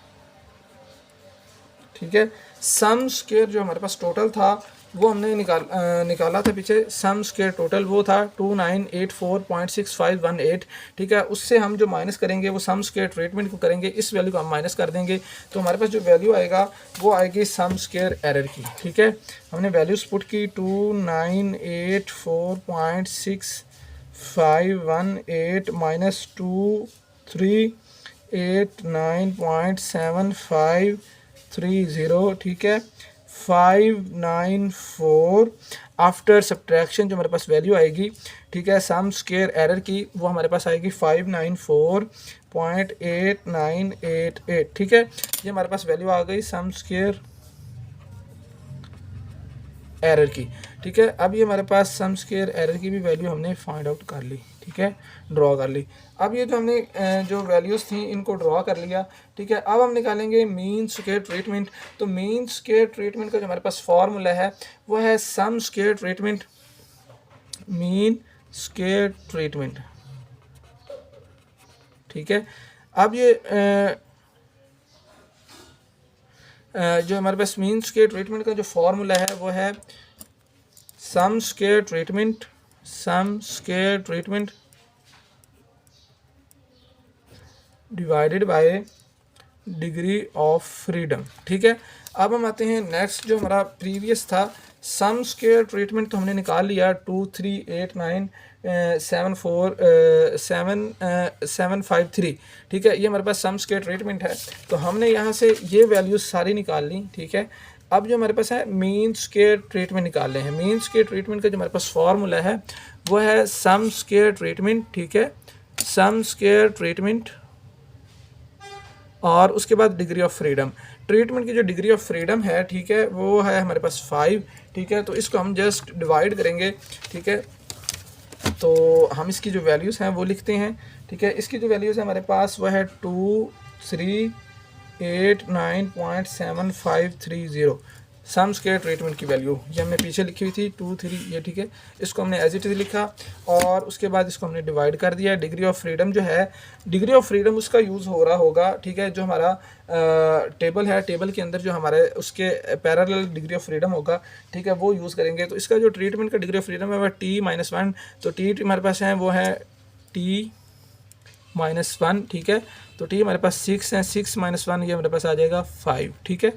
Speaker 1: ठीक है। सम स्क्वायर जो हमारे पास टोटल था वो हमने निकाला था पीछे, सम स्क्वायर टोटल वो था 2984.6518, ठीक है। उससे हम जो माइनस करेंगे वो सम स्क्वायर ट्रीटमेंट को करेंगे, इस वैल्यू को हम माइनस कर देंगे तो हमारे पास जो वैल्यू आएगा वो आएगी सम स्क्वायर एरर की, ठीक है। हमने वैल्यूज पुट की 2984.6518 माइनस 2389.7530, ठीक है, 594 आफ्टर सब्ट्रैक्शन जो हमारे पास वैल्यू आएगी, ठीक है, सम स्क्वायर एरर की वो हमारे पास आएगी 594.8988, ठीक है। ये हमारे पास वैल्यू आ गई सम स्क्वायर एरर की, ठीक है। अब ये हमारे पास सम स्क्वायर एरर की भी वैल्यू हमने फाइंड आउट कर ली, ठीक है, ड्रॉ कर ली। अब ये जो हमने जो वैल्यूज़ थी इनको ड्रॉ कर लिया, ठीक है। अब हम निकालेंगे मीन स्क्वायर ट्रीटमेंट। तो मीन स्क्वायर ट्रीटमेंट का जो हमारे पास फॉर्मूला है वो है sum square treatment, mean square treatment, ठीक है। अब ये जो हमारे पास मीन स्क्वायर ट्रीटमेंट का जो फॉर्मूला है वो है sum square treatment divided by degree of freedom, ठीक है। अब हम आते हैं नेक्स्ट, जो हमारा प्रीवियस था सम स्क्वायर ट्रीटमेंट तो हमने निकाल लिया 238974753, ठीक है, ये हमारे पास सम स्क्वायर ट्रीटमेंट है। तो हमने यहाँ से ये वैल्यूज सारी निकाल ली, ठीक है। अब जो हमारे पास है मीन स्क्वायर ट्रीटमेंट निकाल रहे हैं। मीन स्क्वायर ट्रीटमेंट का जो हमारे पास फॉर्मूला है वो है सम स्क्वायर ट्रीटमेंट, ठीक है, सम स्क्वायर ट्रीटमेंट और उसके बाद डिग्री ऑफ फ्रीडम। ट्रीटमेंट की जो डिग्री ऑफ फ्रीडम है, ठीक है, वो है हमारे पास 5, ठीक है, तो इसको हम जस्ट डिवाइड करेंगे, ठीक है, तो हम इसकी जो वैल्यूज़ हैं वो लिखते हैं, ठीक है। इसकी जो वैल्यूज़ है हमारे पास वो है 2389.7530 सम स्क्वायर ट्रीटमेंट की वैल्यू, ये हमने पीछे लिखी हुई थी 23, ये ठीक है, इसको हमने एज इट इज़ लिखा और उसके बाद इसको हमने डिवाइड कर दिया। डिग्री ऑफ फ्रीडम जो है, डिग्री ऑफ फ्रीडम उसका यूज़ हो रहा होगा, ठीक है, जो हमारा टेबल है, टेबल के अंदर जो हमारे उसके पैरेलल डिग्री ऑफ फ्रीडम होगा, ठीक है, वो यूज़ करेंगे। तो इसका जो ट्रीटमेंट का डिग्री ऑफ फ्रीडम है वह T-1, तो टी हमारे पास है वो है T-1, ठीक है, तो टी हमारे पास 6 है, 6-1 ये हमारे पास आ जाएगा 5, ठीक है,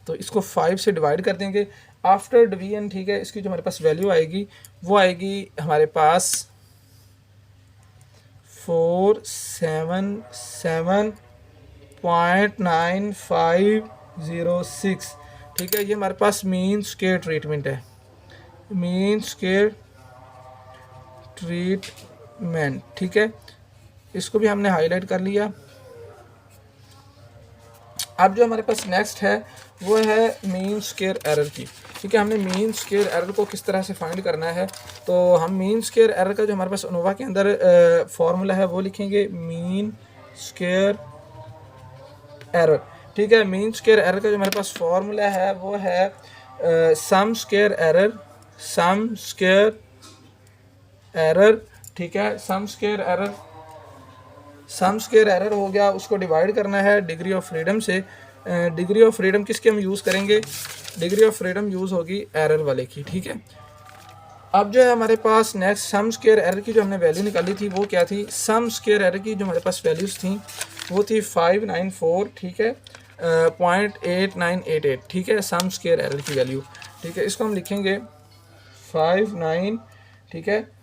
Speaker 1: तो इसको 5 से डिवाइड कर देंगे आफ्टर डिवीजन, ठीक है। इसकी जो हमारे पास वैल्यू आएगी वो आएगी हमारे पास 477.9506, ठीक है, ये हमारे पास मीन स्क्वायर ट्रीटमेंट है, मीन स्क्वायर ट्रीटमेंट, ठीक है, इसको भी हमने हाईलाइट कर लिया। अब जो हमारे पास नेक्स्ट है वो है मीन स्क्वायर एरर की, ठीक है। हमने मीन स्क्वायर एरर को किस तरह से फाइंड करना है, तो हम मीन स्क्वायर एरर का जो हमारे पास अनोवा के अंदर फॉर्मूला है वो लिखेंगे मीन स्क्वायर एरर, ठीक है। मीन स्क्वायर एरर का जो हमारे पास फॉर्मूला है वो है सम स्क्वायर एरर, सम स्क्वायर एरर, ठीक है, सम स्क्वायर एरर, सम स्क्वायर एरर हो गया, उसको डिवाइड करना है डिग्री ऑफ फ्रीडम से। डिग्री ऑफ फ्रीडम किसके हम यूज़ करेंगे, डिग्री ऑफ फ्रीडम यूज़ होगी एरर वाले की, ठीक है। अब जो है हमारे पास नेक्स्ट सम स्क्वायर एरर की जो हमने वैल्यू निकाली थी वो क्या थी, सम स्क्वायर एरर की जो हमारे पास वैल्यूज़ थी वो थी 594, ठीक है, 0.8988, ठीक है, सम स्क्वायर एरर की वैल्यू, ठीक है, इसको हम लिखेंगे 59, ठीक है,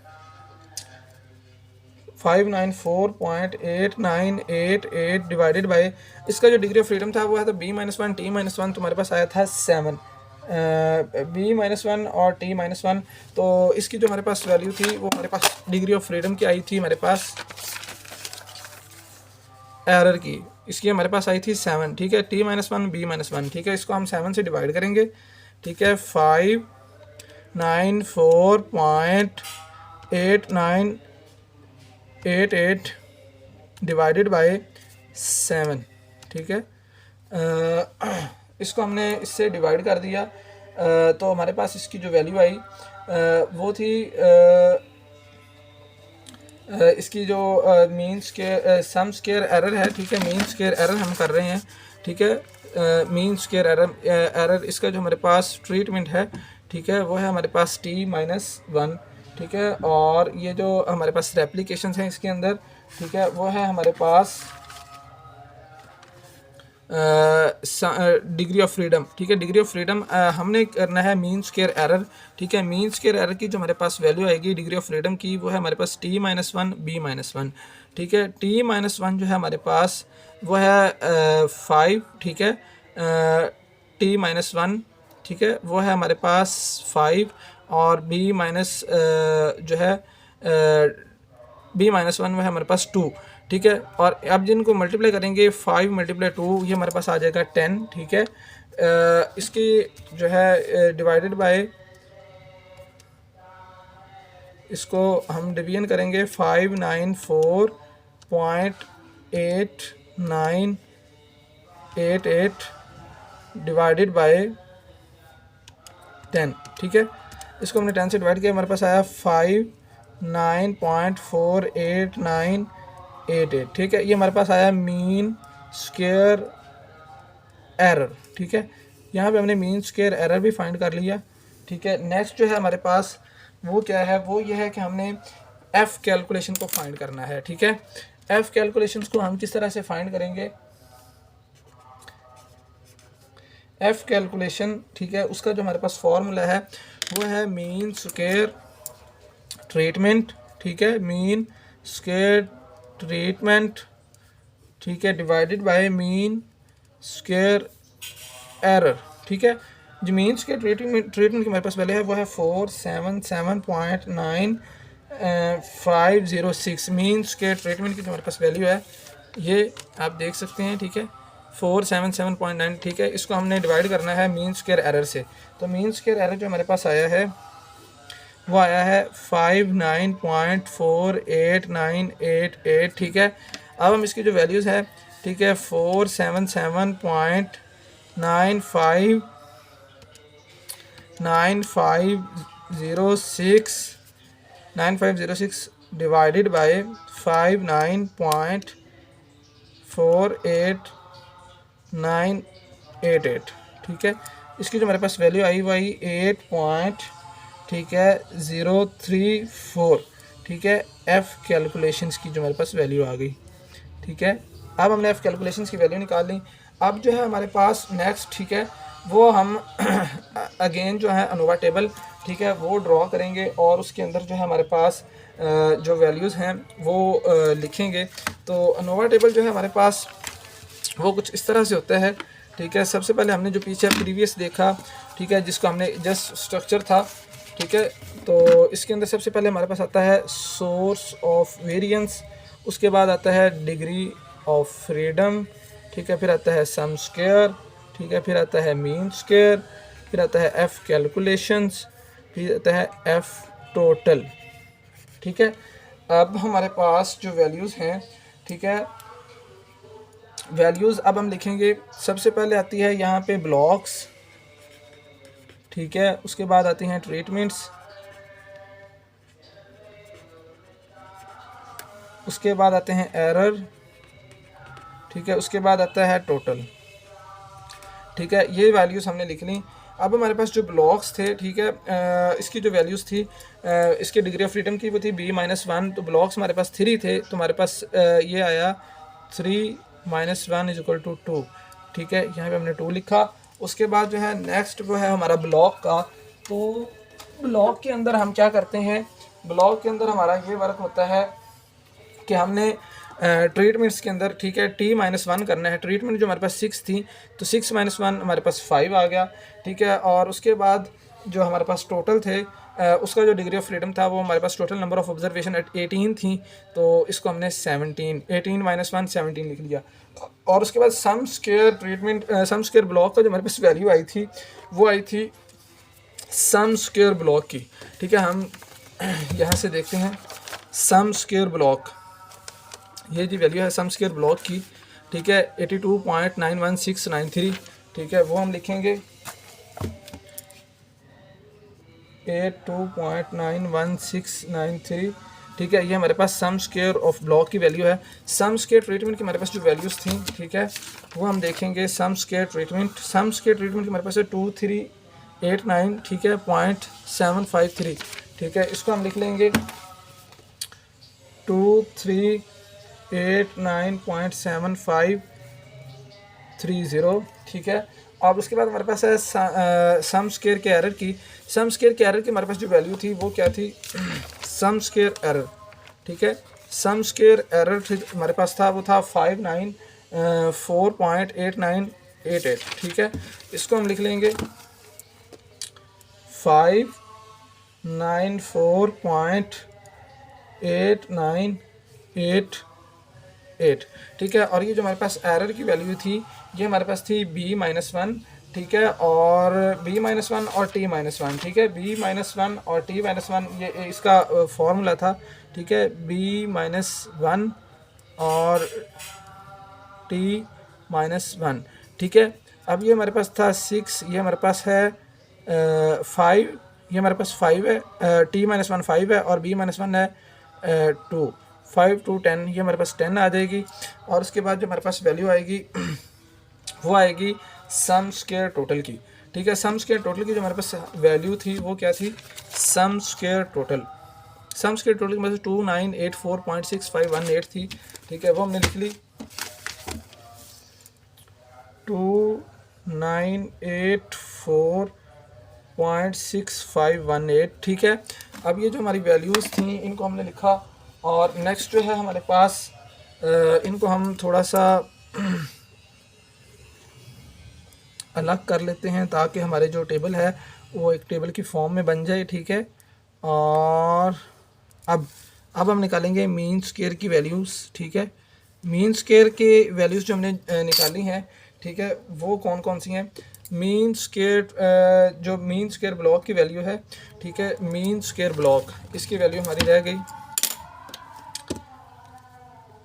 Speaker 1: 594.8988 डिवाइडेड बाय, इसका जो डिग्री ऑफ फ्रीडम था वो है तो B-1, T-1, तुम्हारे पास आया था 7, B-1 और T-1, तो इसकी जो हमारे पास वैल्यू थी वो हमारे पास डिग्री ऑफ फ्रीडम की आई थी हमारे पास एरर की, इसकी हमारे पास आई थी 7, ठीक है, T-1 B-1, ठीक है, इसको हम 7 से डिवाइड करेंगे, ठीक है, 594.8988 डिवाइडेड बाय 7, ठीक है, इसको हमने इससे डिवाइड कर दिया, तो हमारे पास इसकी जो वैल्यू आई वो थी इसकी जो मीन स्क्वायर सम स्क्वायर एरर है, ठीक है, मीन स्क्वायर एरर हम कर रहे हैं, ठीक है, मीन स्क्वायर एरर इसका जो हमारे पास ट्रीटमेंट है, ठीक है, वो है हमारे पास T-1, ठीक है, और ये जो हमारे पास रेप्लिकेशंस हैं इसके अंदर, ठीक है, वो है हमारे पास डिग्री ऑफ फ्रीडम, ठीक है, डिग्री ऑफ फ्रीडम हमने करना है मीन स्क्वायर एरर, ठीक है, मीन स्क्वायर एरर की जो हमारे पास वैल्यू आएगी डिग्री ऑफ फ्रीडम की वो है हमारे पास T-1 B-1, ठीक है, T-1 जो है हमारे पास वो है 5, ठीक है, T-1, ठीक है, वो है हमारे पास 5 और जो है B-1 वो है हमारे पास 2, ठीक है, और अब जिनको मल्टीप्लाई करेंगे 5 × 2 ये हमारे पास आ जाएगा 10, ठीक है, इसकी जो है डिवाइडेड बाय, इसको हम डिवीजन करेंगे 594.8988 डिवाइडेड बाय 10, ठीक है, इसको हमने 10 से डिवाइड किया, हमारे पास आया 59.4898, ठीक है, ये हमारे पास आया मीन स्क्वायर एरर, ठीक है, यहाँ पे हमने मीन स्क्वायर एरर भी फाइंड कर लिया, ठीक है। नेक्स्ट जो है हमारे पास वो क्या है, वो ये है कि हमने एफ़ कैलकुलेशन को फाइंड करना है, ठीक है। एफ़ कैलकुलेशन को हम किस तरह से फाइंड करेंगे, एफ़ कैलकुलेशन, ठीक है, उसका जो हमारे पास फॉर्मूला है वो है मीन स्क्वायर ट्रीटमेंट, ठीक है, मीन स्क्वायर ट्रीटमेंट, ठीक है, divided by mean square error, ठीक है। जो मीन्स के ट्रीटमेंट की हमारे पास वैल्यू है वो है 477.9506। मीन्स के ट्रीटमेंट की जो हमारे पास वैल्यू है ये आप देख सकते हैं, ठीक है, 477.9, ठीक है। इसको हमने डिवाइड करना है मीन स्क्वायर एरर से। तो मीन स्क्वायर एरर जो हमारे पास आया है वो आया है 59.48988, ठीक है। अब हम इसकी जो वैल्यूज़ है, ठीक है, 477.9506 डिवाइडेड बाय 59.48988, ठीक है। इसकी जो हमारे पास वैल्यू आई वो आई 8 पॉइंट, ठीक है, 034, ठीक है। एफ़ कैलकुलेशंस की जो हमारे पास वैल्यू आ गई, ठीक है। अब हमने एफ़ कैलकुलेशंस की वैल्यू निकाल ली। अब जो है हमारे पास नेक्स्ट, ठीक है, वो हम अगेन जो है अनोवा टेबल, ठीक है, वो ड्रॉ करेंगे और उसके अंदर जो है हमारे पास जो वैल्यूज़ हैं वो लिखेंगे। तो अनोवा टेबल जो है हमारे पास वो कुछ इस तरह से होता है, ठीक है। सबसे पहले हमने जो पीछे प्रीवियस देखा, ठीक है, जिसको हमने जस्ट स्ट्रक्चर था, ठीक है। तो इसके अंदर सबसे पहले हमारे पास आता है सोर्स ऑफ वेरिएंस, उसके बाद आता है डिग्री ऑफ फ्रीडम, ठीक है, फिर आता है सम स्क्वायर, ठीक है, फिर आता है मीन स्क्वायर, फिर आता है एफ़ कैलकुलेशंस, फिर आता है एफ़ टोटल, ठीक है। अब हमारे पास जो वैल्यूज़ हैं, ठीक है, वैल्यूज़ अब हम लिखेंगे। सबसे पहले आती है यहाँ पे ब्लॉक्स, ठीक है, उसके बाद आती हैं ट्रीटमेंट्स, उसके बाद आते हैं एरर, ठीक है, उसके बाद आता है टोटल, ठीक है। ये वैल्यूज़ हमने लिख ली। अब हमारे पास जो ब्लॉक्स थे, ठीक है, इसकी जो वैल्यूज़ थी, इसके डिग्री ऑफ फ्रीडम की वो थी b-1। तो ब्लॉक्स हमारे पास 3 थे, तो हमारे पास ये आया 3 - 1 = 2, ठीक है। यहाँ पे हमने 2 लिखा। उसके बाद जो है नेक्स्ट वो है हमारा ब्लॉक का। तो ब्लॉक के अंदर हम क्या करते हैं, ब्लॉक के अंदर हमारा ये वर्क होता है कि हमने ट्रीटमेंट्स के अंदर, ठीक है, t-1 करना है। ट्रीटमेंट जो हमारे पास 6 थी, तो 6 - 1 हमारे पास 5 आ गया, ठीक है। और उसके बाद जो हमारे पास टोटल थे, उसका जो डिग्री ऑफ फ्रीडम था वो हमारे पास टोटल नंबर ऑफ ऑब्जर्वेशन 18 थी, तो इसको हमने 18 - 1 17 लिख लिया। और उसके बाद सम स्क्वायर ट्रीटमेंट, सम स्क्वायर ब्लॉक का जो हमारे पास वैल्यू आई थी वो आई थी सम स्क्वायर ब्लॉक की, ठीक है। हम यहाँ से देखते हैं सम स्क्वायर ब्लॉक, ये जी वैल्यू है सम स्क्वायर ब्लॉक की, ठीक है, 82.91693, ठीक है, वो हम लिखेंगे 82.91693, ठीक है। ये हमारे पास सम स्क्वायर ऑफ ब्लॉक की वैल्यू है। सम स्क्वायर ट्रीटमेंट की हमारे पास जो वैल्यूज़ थी, ठीक है, वो हम देखेंगे। सम स्क्वायर ट्रीटमेंट की हमारे पास है 2389, ठीक है, .753, ठीक है। इसको हम लिख लेंगे 2389.7530, ठीक है। अब उसके बाद हमारे पास है सम स्क्वायर के एरर की। सम स्क्वायर के एरर की हमारे पास जो वैल्यू थी वो क्या थी, सम स्क्वायर एरर, ठीक है। सम स्क्वायर एरर हमारे पास था वो था 594.8988, ठीक है। इसको हम लिख लेंगे 594.8988, ठीक है। और ये जो हमारे पास एरर की वैल्यू थी ये हमारे पास थी b-1, ठीक है, और b-1 और t-1, ठीक है। b-1 और t-1 ये इसका फॉर्मूला था, ठीक है, b-1 और t-1, ठीक है। अब ये हमारे पास था 6, ये हमारे पास है 5, ये हमारे पास 5 है, t-1 5 है और b-1 है 2, 5 to 10, ये हमारे पास 10 आ जाएगी। और उसके बाद जो हमारे पास वैल्यू आएगी वो आएगी सम स्क्वायर टोटल की, ठीक है। सम स्क्वायर टोटल की जो हमारे पास वैल्यू थी वो क्या थी, सम स्क्वायर टोटल की मतलब 2984.6518 थी, ठीक है, वो हमने लिख ली 2984.6518, ठीक है। अब ये जो हमारी वैल्यूज़ थी इनको हमने लिखा। और नेक्स्ट जो है हमारे पास इनको हम थोड़ा सा अलग कर लेते हैं ताकि हमारे जो टेबल है वो एक टेबल की फॉर्म में बन जाए, ठीक है। और अब हम निकालेंगे मीन स्क्वायर की वैल्यूज़, ठीक है। मीन स्क्वायर की वैल्यूज़ जो हमने निकाली हैं, ठीक है, वो कौन कौन सी हैं। मीन स्क्वायर जो मीन स्क्वायर ब्लॉक की वैल्यू है, ठीक है, मीन स्क्वायर ब्लॉक इसकी वैल्यू हमारी रह गई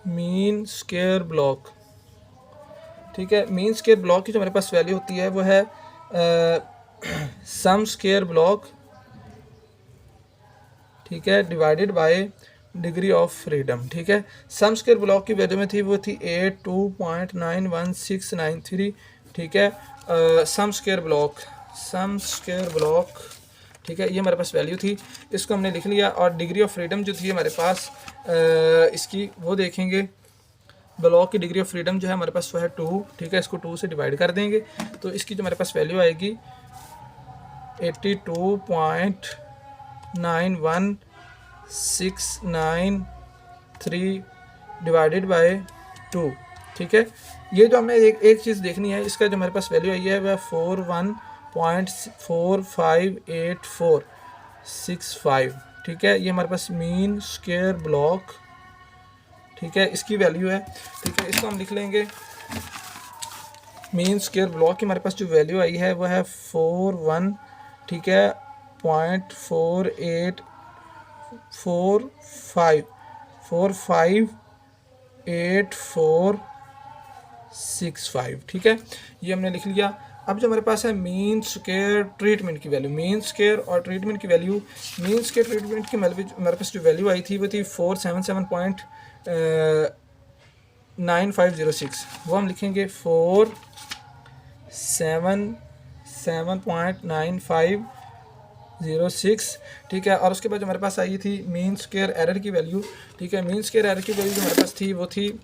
Speaker 1: मीन स्क्वायर ब्लॉक, ठीक है। मीन स्क्वायर ब्लॉक की जो हमारे पास वैल्यू होती है वो है सम स्क्वायर ब्लॉक, ठीक है, divided by degree of freedom, ठीक है। सम स्क्वायर ब्लॉक की वैल्यू में थी वो थी 82.91693, ठीक है। सम स्क्वायर ब्लॉक ठीक है, ये हमारे पास वैल्यू थी, इसको हमने लिख लिया। और डिग्री ऑफ फ्रीडम जो थी हमारे पास इसकी वो देखेंगे, ब्लॉक की डिग्री ऑफ फ्रीडम जो है हमारे पास वो है 2, ठीक है। इसको 2 से डिवाइड कर देंगे तो इसकी जो हमारे पास वैल्यू आएगी 82.91693 डिवाइडेड बाय 2, ठीक है। ये जो हमने एक चीज़ देखनी है, इसका जो हमारे पास वैल्यू आई है वह 41.458465, ठीक है। ये हमारे पास मीन स्क्वायर ब्लॉक, ठीक है, इसकी वैल्यू है, ठीक है। इसको हम लिख लेंगे मीन स्क्वायर ब्लॉक की हमारे पास जो वैल्यू आई है वह है 41, ठीक है, .4845 ठीक है, ये हमने लिख लिया। अब जो हमारे पास है मीन स्क्वायर ट्रीटमेंट की वैल्यू, मीन स्क्वायर और ट्रीटमेंट की वैल्यू, मीन स्क्वायर ट्रीटमेंट की हमारे पास जो वैल्यू आई थी वो थी 477.9506, वो हम लिखेंगे 477.9506, ठीक है। और उसके बाद जो हमारे पास आई थी मीन स्क्वायर एरर की वैल्यू, ठीक है, मीन स्क्वायर एरर की वैल्यू जो हमारे पास थी वो थी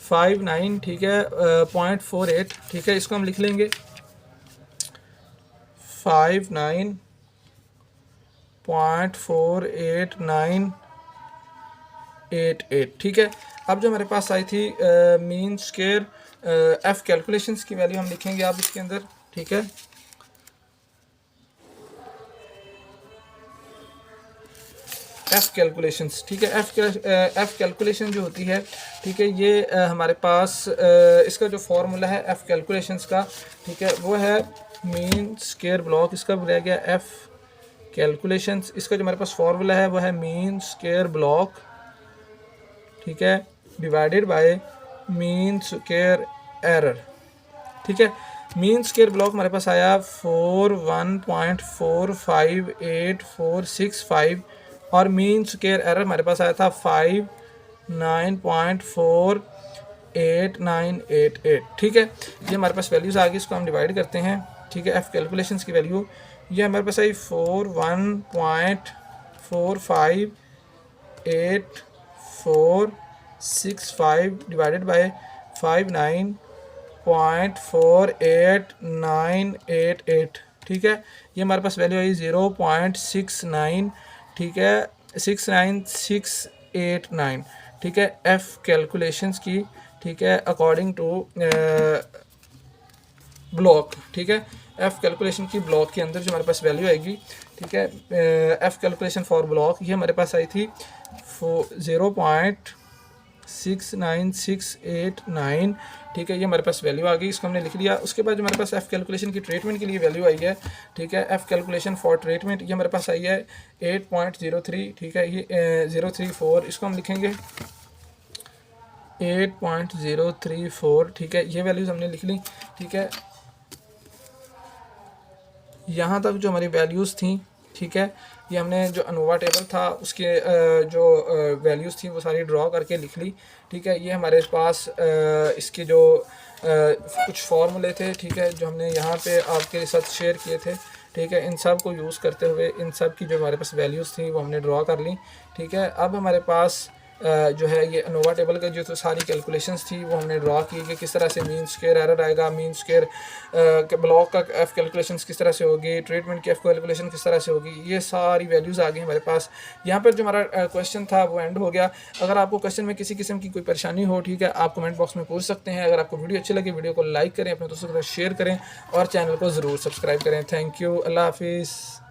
Speaker 1: 59, ठीक है, .48, ठीक है। इसको हम लिख लेंगे 59.48988, ठीक है। अब जो हमारे पास आई थी मीन स्क्वायर एफ कैलकुलेशंस की वैल्यू हम लिखेंगे आप इसके अंदर, ठीक है। एफ कैलकुलेशंस, ठीक है, एफ कैलकुलेशन जो होती है, ठीक है, ये हमारे पास इसका जो फॉर्मूला है एफ कैलकुलेशंस का, ठीक है, वो है मीन स्क्वायर ब्लॉक, इसका रह गया एफ कैलकुलेशंस, इसका जो हमारे पास फॉर्मूला है वो है मीन स्क्वायर ब्लॉक, ठीक है, divided by mean square error, ठीक है। मीन स्क्वायर ब्लॉक हमारे पास आया 41.45845 और मीन स्क्वायर एरर हमारे पास आया था 59.48988, ठीक है। ये हमारे पास वैल्यूज़ आ गई, इसको हम डिवाइड करते हैं, ठीक है। एफ कैलकुलेशंस की वैल्यू ये हमारे पास आई 41.45845 डिवाइडेड बाय 59.48988, ठीक है। ये हमारे पास वैल्यू आई 0.69, ठीक है, 69689, ठीक है, एफ कैलकुलेशंस की, ठीक है, अकॉर्डिंग टू ब्लॉक, ठीक है। एफ कैलकुलेशन की ब्लॉक के अंदर जो हमारे पास वैल्यू आएगी, ठीक है, एफ कैलकुलेशन फॉर ब्लॉक ये हमारे पास आई थी 0.69689, ठीक है, ये हमारे पास वैल्यू आ गई, इसको हमने लिख लिया। उसके बाद जो हमारे पास एफ कैलकुलेशन की ट्रीटमेंट के लिए वैल्यू आई है, ठीक है, एफ कैलकुलेशन फॉर ट्रीटमेंट ये हमारे पास आई है 8.03, ठीक है, ये 034, इसको हम लिखेंगे 8.034, ठीक है, ये वैल्यूज़ हमने लिख ली, ठीक है। यहाँ तक जो हमारी वैल्यूज़ थी, ठीक है, ये हमने जो अनोवा टेबल था उसके जो वैल्यूज़ थी वो सारी ड्रॉ करके लिख ली, ठीक है। ये हमारे पास इसके जो कुछ फार्मूले थे, ठीक है, जो हमने यहाँ पे आपके साथ शेयर किए थे, ठीक है, इन सब को यूज़ करते हुए इन सब की जो हमारे पास वैल्यूज़ थी वो हमने ड्रॉ कर ली, ठीक है। अब हमारे पास जो है ये अनोवा टेबल का जो तो सारी कैलकुलेशंस थी वो हमने ड्रा की कि किस तरह से मीन स्क्वायर एरर आएगा, मीन स्क्वायर ब्लॉक का एफ कैलकुलेशंस किस तरह से होगी, ट्रीटमेंट की एफ कैलकुलेशन किस तरह से होगी, ये सारी वैल्यूज़ आ गई हमारे पास। यहाँ पर जो हमारा क्वेश्चन था वो एंड हो गया। अगर आपको क्वेश्चन में किसी किस्म की कोई परेशानी हो, ठीक है, आप कमेंट बॉक्स में पूछ सकते हैं। अगर आपको वीडियो अच्छी लगे वीडियो को लाइक करें, अपने दोस्तों के साथ शेयर करें और चैनल को ज़रूर सब्सक्राइब करें। थैंक यू, अल्लाह हाफिज़।